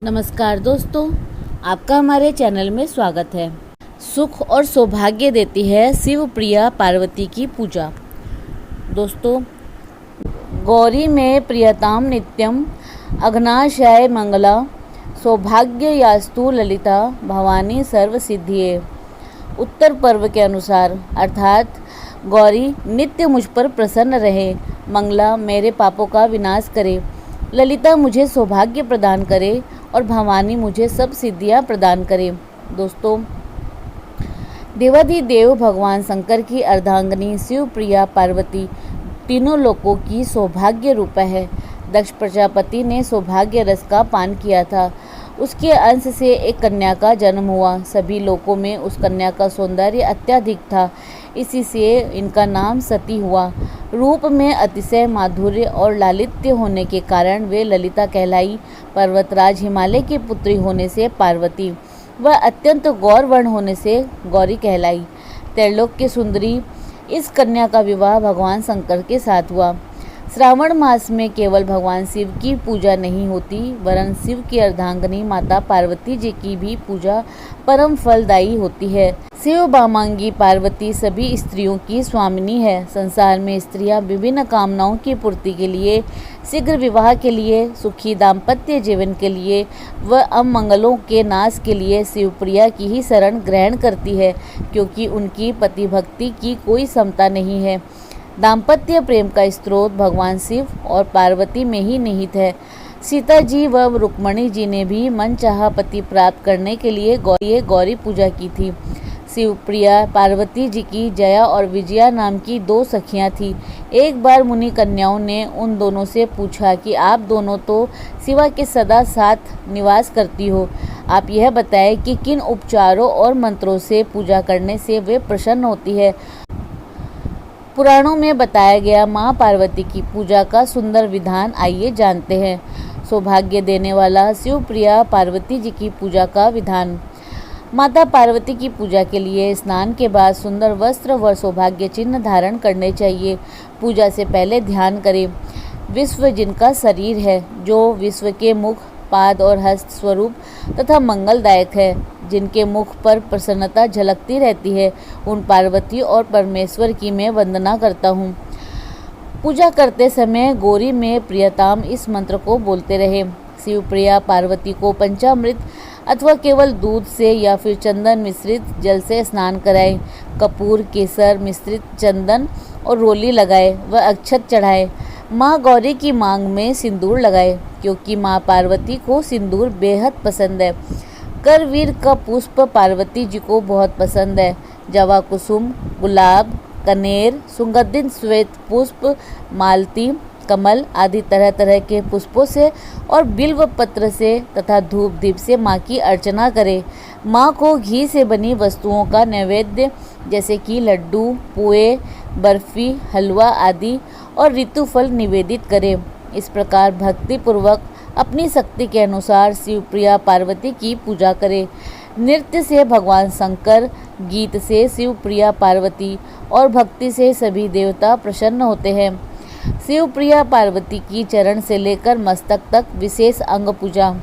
नमस्कार दोस्तों, आपका हमारे चैनल में स्वागत है। सुख और सौभाग्य देती है शिव प्रिया पार्वती की पूजा। दोस्तों, गौरी में प्रियताम नित्यम अघनाशय मंगला सौभाग्य यास्तु ललिता भवानी सर्व सिद्धिये। उत्तर पर्व के अनुसार अर्थात गौरी नित्य मुझ पर प्रसन्न रहे, मंगला मेरे पापों का विनाश करे, ललिता मुझे सौभाग्य प्रदान करे और भवानी मुझे सब सिद्धियां प्रदान करे। दोस्तों, देवाधिदेव भगवान शंकर की अर्धांगिनी शिव प्रिया पार्वती तीनों लोकों की सौभाग्य रूप है। दक्ष प्रजापति ने सौभाग्य रस का पान किया था, उसके अंश से एक कन्या का जन्म हुआ। सभी लोकों में उस कन्या का सौंदर्य अत्यधिक था, इसी से इनका नाम सती हुआ। रूप में अतिशय माधुर्य और लालित्य होने के कारण वे ललिता कहलाई। पर्वतराज हिमालय की पुत्री होने से पार्वती, वह अत्यंत गौरवर्ण होने से गौरी कहलाई। त्रैलोक की सुंदरी इस कन्या का विवाह भगवान शंकर के साथ हुआ। श्रावण मास में केवल भगवान शिव की पूजा नहीं होती, वरन शिव की अर्धांगिनी माता पार्वती जी की भी पूजा परम फलदायी होती है। शिव बामांगी पार्वती सभी स्त्रियों की स्वामिनी है। संसार में स्त्रियां विभिन्न कामनाओं की पूर्ति के लिए, शीघ्र विवाह के लिए, सुखी दाम्पत्य जीवन के लिए व अमंगलों के नाश के लिए शिवप्रिया की ही शरण ग्रहण करती है, क्योंकि उनकी पति भक्ति की कोई समता नहीं है। दाम्पत्य प्रेम का स्रोत भगवान शिव और पार्वती में ही निहित है। सीता जी व रुक्मणी जी ने भी मनचाहा पति प्राप्त करने के लिए गौरी पूजा की थी। शिवप्रिया पार्वती जी की जया और विजया नाम की दो सखियां थीं। एक बार मुनि कन्याओं ने उन दोनों से पूछा कि आप दोनों तो शिवा के सदा साथ निवास करती हो, आप यह बताएं कि किन उपचारों और मंत्रों से पूजा करने से वे प्रसन्न होती है। पुराणों में बताया गया माँ पार्वती की पूजा का सुंदर विधान आइए जानते हैं। सौभाग्य देने वाला शिवप्रिया पार्वती जी की पूजा का विधान। माता पार्वती की पूजा के लिए स्नान के बाद सुंदर वस्त्र व सौभाग्य चिन्ह धारण करने चाहिए। पूजा से पहले ध्यान करें। विश्व जिनका शरीर है, जो विश्व के मुख, पाद और हस्त स्वरूप तथा मंगलदायक है, जिनके मुख पर प्रसन्नता झलकती रहती है, उन पार्वती और परमेश्वर की मैं वंदना करता हूँ। पूजा करते समय गौरी में प्रियताम इस मंत्र को बोलते रहे। शिवप्रिया पार्वती को पंचामृत अथवा केवल दूध से या फिर चंदन मिश्रित जल से स्नान कराएं। कपूर, केसर मिश्रित चंदन और रोली लगाए व अक्षत चढ़ाए। माँ गौरी की मांग में सिंदूर लगाए, क्योंकि माँ पार्वती को सिंदूर बेहद पसंद है। करवीर का पुष्प पार्वती जी को बहुत पसंद है। जवा कुसुम, गुलाब, कनेर, सुगंधित श्वेत पुष्प, मालती, कमल आदि तरह तरह के पुष्पों से और बिल्व पत्र से तथा धूप दीप से माँ की अर्चना करें। माँ को घी से बनी वस्तुओं का नैवेद्य जैसे कि लड्डू, पुए, बर्फी, हलवा आदि और ऋतुफल निवेदित करें। इस प्रकार भक्ति पूर्वक अपनी शक्ति के अनुसार शिवप्रिया पार्वती की पूजा करें। नृत्य से भगवान शंकर, गीत से शिवप्रिया पार्वती और भक्ति से सभी देवता प्रसन्न होते हैं। शिवप्रिया पार्वती की चरण से लेकर मस्तक तक विशेष अंग पूजा।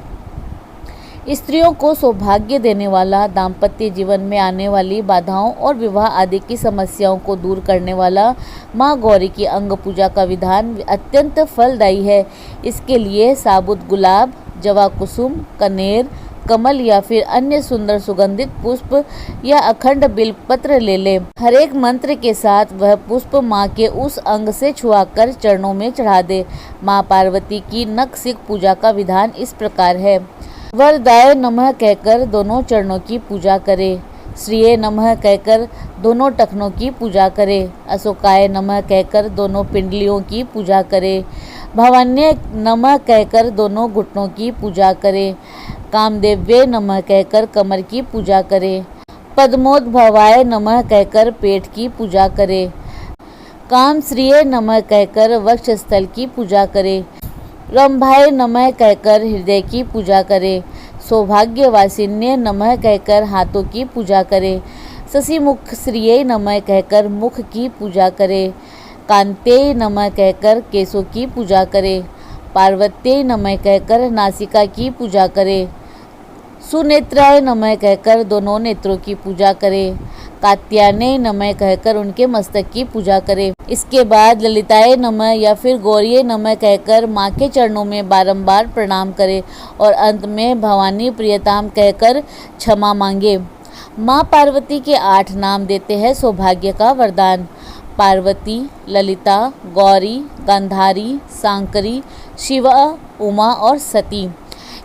स्त्रियों को सौभाग्य देने वाला, दाम्पत्य जीवन में आने वाली बाधाओं और विवाह आदि की समस्याओं को दूर करने वाला माँ गौरी की अंग पूजा का विधान अत्यंत फलदायी है। इसके लिए साबुत गुलाब, जवा कुसुम, कनेर, कमल या फिर अन्य सुंदर सुगंधित पुष्प या अखंड बिल्वपत्र ले लें। हर एक मंत्र के साथ वह पुष्प माँ के उस अंग से छुआकर चरणों में चढ़ा दे। माँ पार्वती की नखशिख पूजा का विधान इस प्रकार है। वरदाय नमः कहकर दोनों चरणों की पूजा करें। श्रीये नमः कहकर दोनों टखनों की पूजा करें। अशोकाय नमः कहकर दोनों पिंडलियों की पूजा करें। भवान्य नमः कहकर दोनों घुटनों की पूजा करें। कामदेव्ये नमः कहकर कमर की पूजा करें। पद्मोद्भवाय नमः कहकर पेट की पूजा करें। कामश्रिये नमः कहकर वक्षस्थल की पूजा करें। रंभाय नमः कहकर हृदय की पूजा करें। सौभाग्यवासिन्य नमः कहकर हाथों की पूजा करें। शशिमुख श्रिये नमः कहकर मुख की पूजा करें। कांतेय नमः कहकर केशों की पूजा करें। पार्वत्यै नमः कहकर नासिका की पूजा करें। सुनेत्राय नमः कहकर दोनों नेत्रों की पूजा करें। कात्यायने नमः कहकर उनके मस्तक की पूजा करें। इसके बाद ललिताय नमः या फिर गौरीय नमः कहकर माँ के चरणों में बारंबार प्रणाम करें और अंत में भवानी प्रियताम कहकर क्षमा मांगे। माँ पार्वती के 8 नाम देते हैं सौभाग्य का वरदान। पार्वती, ललिता, गौरी, गांधारी, सांकरी, शिवा, उमा और सती।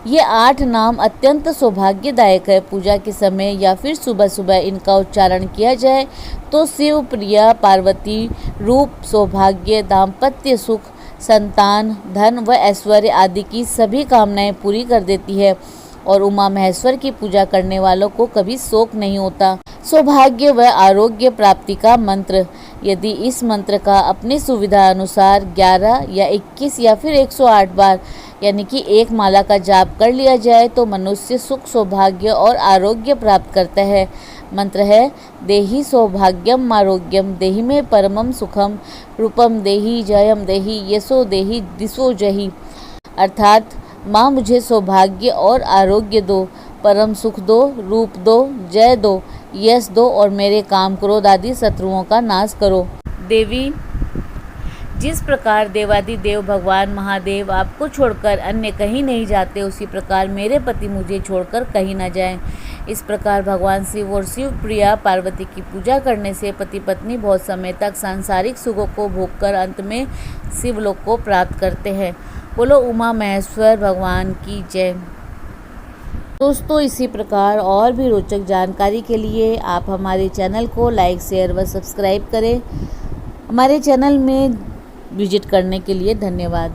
ये 8 नाम अत्यंत सौभाग्यदायक है। पूजा के समय या फिर सुबह सुबह इनका उच्चारण किया जाए तो शिव प्रिया पार्वती रूप, सौभाग्य, दाम्पत्य सुख, संतान, धन व ऐश्वर्य आदि की सभी कामनाएं पूरी कर देती है और उमा महेश्वर की पूजा करने वालों को कभी शोक नहीं होता। सौभाग्य व आरोग्य प्राप्ति का मंत्र। यदि इस मंत्र का अपनी सुविधा अनुसार 11 या 21 या फिर 108 बार यानी कि एक माला का जाप कर लिया जाए तो मनुष्य सुख, सौभाग्य और आरोग्य प्राप्त करता है। मंत्र है देहि सौभाग्यम आरोग्यम देहि में परमम सुखम रूपम देहि जयम देहि यशो देहि दिशो जहि। अर्थात माँ मुझे सौभाग्य और आरोग्य दो, परम सुख दो, रूप दो, जय दो, यश दो और मेरे काम क्रोध आदि शत्रुओं का नाश करो। देवी, जिस प्रकार देवादिदेव भगवान महादेव आपको छोड़कर अन्य कहीं नहीं जाते, उसी प्रकार मेरे पति मुझे छोड़कर कहीं न जाएं। इस प्रकार भगवान शिव और शिव प्रिया पार्वती की पूजा करने से पति पत्नी बहुत समय तक सांसारिक सुखों को भोगकर अंत में शिवलोक को प्राप्त करते हैं। बोलो उमा महेश्वर भगवान की जय। दोस्तों, इसी प्रकार और भी रोचक जानकारी के लिए आप हमारे चैनल को लाइक, शेयर व सब्सक्राइब करें। हमारे चैनल में विजिट करने के लिए धन्यवाद।